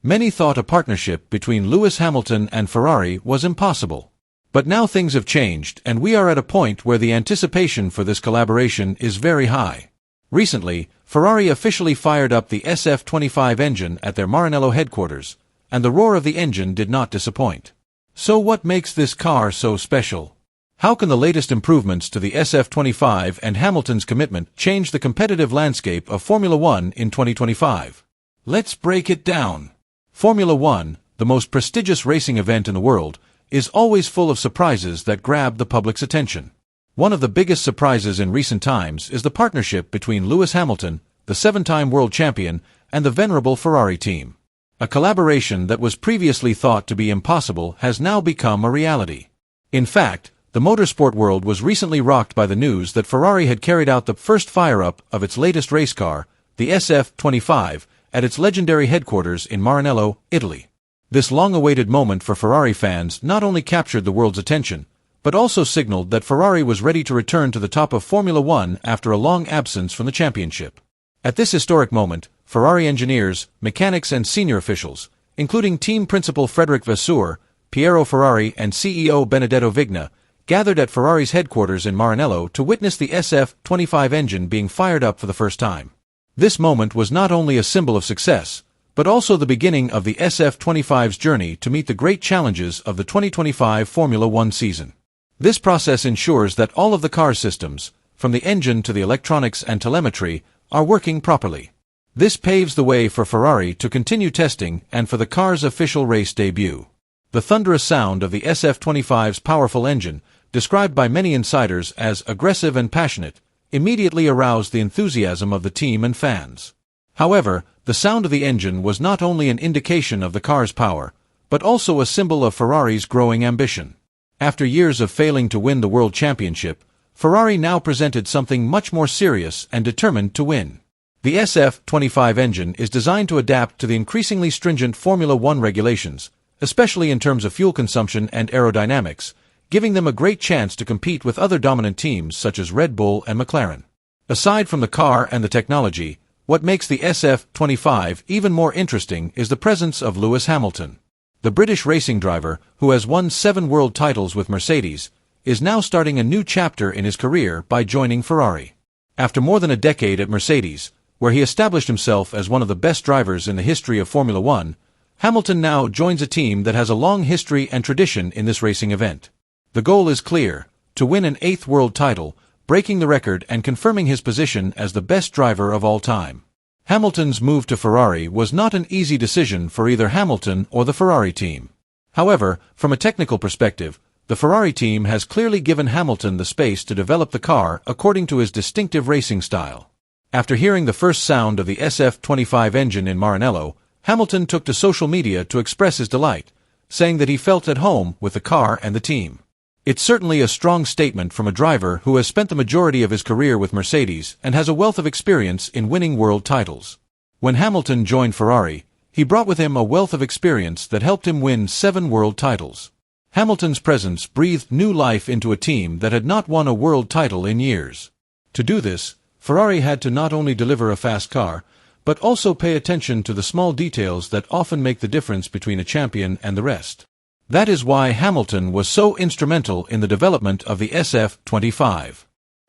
Many thought a partnership between Lewis Hamilton and Ferrari was impossible. But now things have changed, and we are at a point where the anticipation for this collaboration is very high. Recently, Ferrari officially fired up the SF-25 engine at their Maranello headquarters, and the roar of the engine did not disappoint. So what makes this car so special? How can the latest improvements to the SF-25 and Hamilton's commitment change the competitive landscape of Formula One in 2025? Let's break it down. Formula One, the most prestigious racing event in the world, is always full of surprises that grab the public's attention. One of the biggest surprises in recent times is the partnership between Lewis Hamilton, the seven-time world champion, and the venerable Ferrari team. A collaboration that was previously thought to be impossible has now become a reality. In fact, the motorsport world was recently rocked by the news that Ferrari had carried out the first fire-up of its latest race car, the SF-25, at its legendary headquarters in Maranello, Italy. This long-awaited moment for Ferrari fans not only captured the world's attention, but also signaled that Ferrari was ready to return to the top of Formula One after a long absence from the championship. At this historic moment, Ferrari engineers, mechanics and senior officials, including team principal Frédéric Vasseur, Piero Ferrari and CEO Benedetto Vigna, gathered at Ferrari's headquarters in Maranello to witness the SF-25 engine being fired up for the first time. This moment was not only a symbol of success, but also the beginning of the SF-25's journey to meet the great challenges of the 2025 Formula One season. This process ensures that all of the car's systems, from the engine to the electronics and telemetry, are working properly. This paves the way for Ferrari to continue testing and for the car's official race debut. The thunderous sound of the SF-25's powerful engine, described by many insiders as aggressive and passionate, immediately aroused the enthusiasm of the team and fans. However, the sound of the engine was not only an indication of the car's power, but also a symbol of Ferrari's growing ambition. After years of failing to win the World Championship, Ferrari now presented something much more serious and determined to win. The SF-25 engine is designed to adapt to the increasingly stringent Formula One regulations, especially in terms of fuel consumption and aerodynamics, giving them a great chance to compete with other dominant teams such as Red Bull and McLaren. Aside from the car and the technology, what makes the SF-25 even more interesting is the presence of Lewis Hamilton. The British racing driver, who has won 7 world titles with Mercedes, is now starting a new chapter in his career by joining Ferrari. After more than a decade at Mercedes, where he established himself as one of the best drivers in the history of Formula One, Hamilton now joins a team that has a long history and tradition in this racing event. The goal is clear: to win an 8th world title, breaking the record and confirming his position as the best driver of all time. Hamilton's move to Ferrari was not an easy decision for either Hamilton or the Ferrari team. However, from a technical perspective, the Ferrari team has clearly given Hamilton the space to develop the car according to his distinctive racing style. After hearing the first sound of the SF-25 engine in Maranello, Hamilton took to social media to express his delight, saying that he felt at home with the car and the team. It's certainly a strong statement from a driver who has spent the majority of his career with Mercedes and has a wealth of experience in winning world titles. When Hamilton joined Ferrari, he brought with him a wealth of experience that helped him win 7 world titles. Hamilton's presence breathed new life into a team that had not won a world title in years. To do this, Ferrari had to not only deliver a fast car, but also pay attention to the small details that often make the difference between a champion and the rest. That is why Hamilton was so instrumental in the development of the SF-25.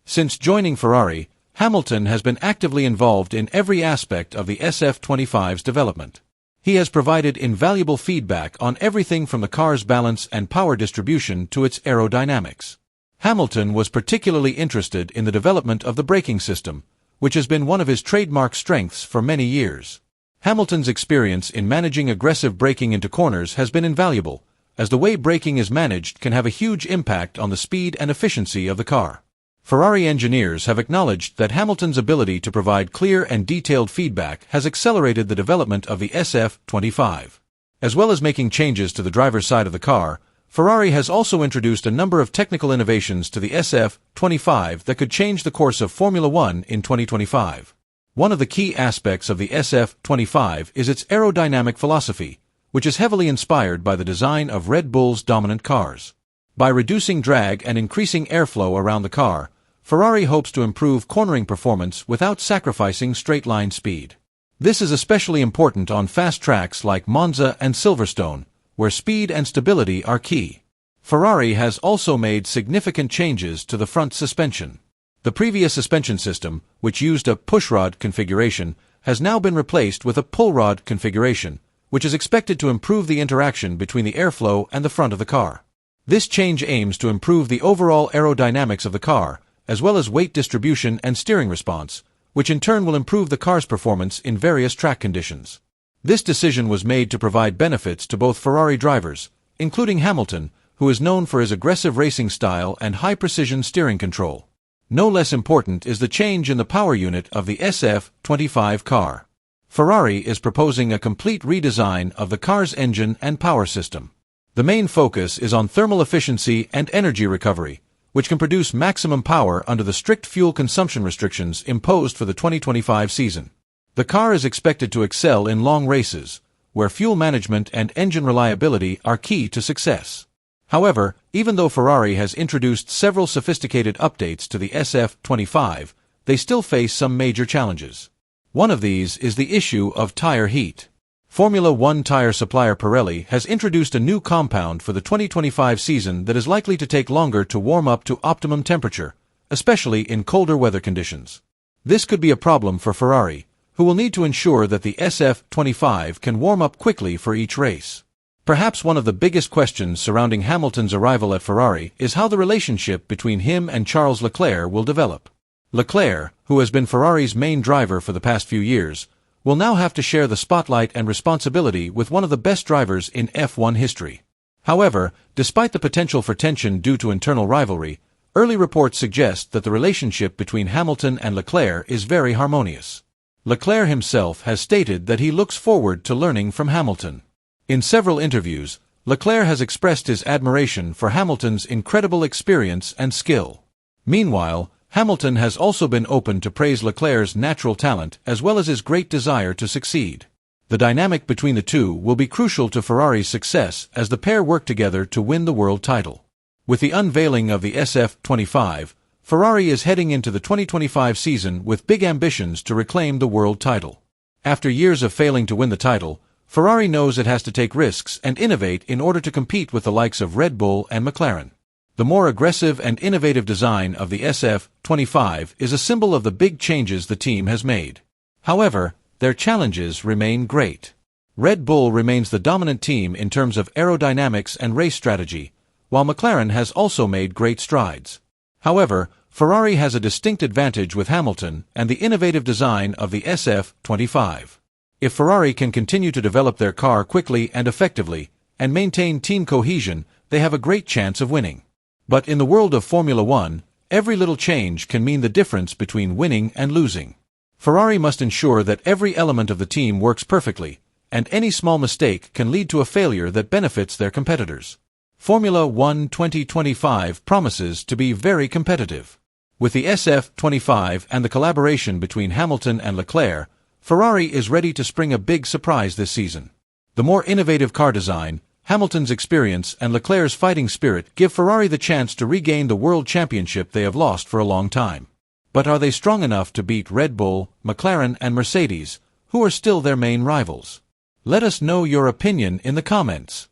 Since joining Ferrari, Hamilton has been actively involved in every aspect of the SF-25's development. He has provided invaluable feedback on everything from the car's balance and power distribution to its aerodynamics. Hamilton was particularly interested in the development of the braking system, which has been one of his trademark strengths for many years. Hamilton's experience in managing aggressive braking into corners has been invaluable, as the way braking is managed can have a huge impact on the speed and efficiency of the car. Ferrari engineers have acknowledged that Hamilton's ability to provide clear and detailed feedback has accelerated the development of the SF-25. As well as making changes to the driver's side of the car, Ferrari has also introduced a number of technical innovations to the SF-25 that could change the course of Formula One in 2025. One of the key aspects of the SF-25 is its aerodynamic philosophy, which is heavily inspired by the design of Red Bull's dominant cars. By reducing drag and increasing airflow around the car, Ferrari hopes to improve cornering performance without sacrificing straight-line speed. This is especially important on fast tracks like Monza and Silverstone, where speed and stability are key. Ferrari has also made significant changes to the front suspension. The previous suspension system, which used a pushrod configuration, has now been replaced with a pull-rod configuration, which is expected to improve the interaction between the airflow and the front of the car. This change aims to improve the overall aerodynamics of the car, as well as weight distribution and steering response, which in turn will improve the car's performance in various track conditions. This decision was made to provide benefits to both Ferrari drivers, including Hamilton, who is known for his aggressive racing style and high-precision steering control. No less important is the change in the power unit of the SF-25 car. Ferrari is proposing a complete redesign of the car's engine and power system. The main focus is on thermal efficiency and energy recovery, which can produce maximum power under the strict fuel consumption restrictions imposed for the 2025 season. The car is expected to excel in long races, where fuel management and engine reliability are key to success. However, even though Ferrari has introduced several sophisticated updates to the SF-25, they still face some major challenges. One of these is the issue of tire heat. Formula One tire supplier Pirelli has introduced a new compound for the 2025 season that is likely to take longer to warm up to optimum temperature, especially in colder weather conditions. This could be a problem for Ferrari, who will need to ensure that the SF-25 can warm up quickly for each race. Perhaps one of the biggest questions surrounding Hamilton's arrival at Ferrari is how the relationship between him and Charles Leclerc will develop. Leclerc, who has been Ferrari's main driver for the past few years, will now have to share the spotlight and responsibility with one of the best drivers in F1 history. However, despite the potential for tension due to internal rivalry, early reports suggest that the relationship between Hamilton and Leclerc is very harmonious. Leclerc himself has stated that he looks forward to learning from Hamilton. In several interviews, Leclerc has expressed his admiration for Hamilton's incredible experience and skill. Meanwhile, Hamilton has also been open to praise Leclerc's natural talent as well as his great desire to succeed. The dynamic between the two will be crucial to Ferrari's success as the pair work together to win the world title. With the unveiling of the SF-25, Ferrari is heading into the 2025 season with big ambitions to reclaim the world title. After years of failing to win the title, Ferrari knows it has to take risks and innovate in order to compete with the likes of Red Bull and McLaren. The more aggressive and innovative design of the SF-25 is a symbol of the big changes the team has made. However, their challenges remain great. Red Bull remains the dominant team in terms of aerodynamics and race strategy, while McLaren has also made great strides. However, Ferrari has a distinct advantage with Hamilton and the innovative design of the SF-25. If Ferrari can continue to develop their car quickly and effectively, and maintain team cohesion, they have a great chance of winning. But in the world of Formula One, every little change can mean the difference between winning and losing. Ferrari must ensure that every element of the team works perfectly, and any small mistake can lead to a failure that benefits their competitors. Formula One 2025 promises to be very competitive. With the SF-25 and the collaboration between Hamilton and Leclerc, Ferrari is ready to spring a big surprise this season. The more innovative car design, Hamilton's experience and Leclerc's fighting spirit give Ferrari the chance to regain the world championship they have lost for a long time. But are they strong enough to beat Red Bull, McLaren and Mercedes, who are still their main rivals? Let us know your opinion in the comments.